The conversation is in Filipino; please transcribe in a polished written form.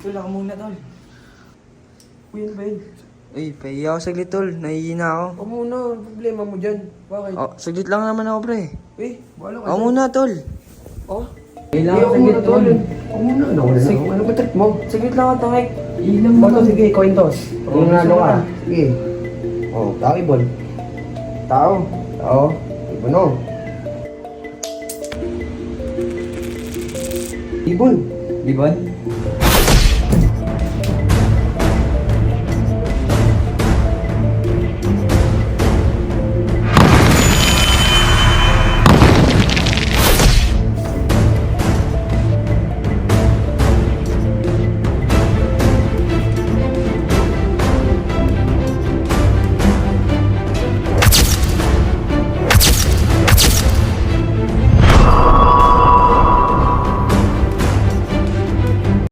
Tol, ako muna, tol. Uy, ano ba yun? Uy, pahiya ako saglit tol. Nahihina ako. Ako muna, ano problema mo dyan? Bakit? Oh, saglit lang naman ako pre. Bahala ka Ako dyan. muna tol. Oh? Kailangan Ako saglit, muna, tol. Ako muna, ano ko na Sige. lang. Ano ba trip mo? Saglit lang ako, tangay. Ilan mo, Bato, tol. sige, coin toss. Kung Oh, nanalo gusto ka. mo na. Sige. Oh, tao, ibon. Tao. Tao. Ibon, oh. Ibon. Ibon?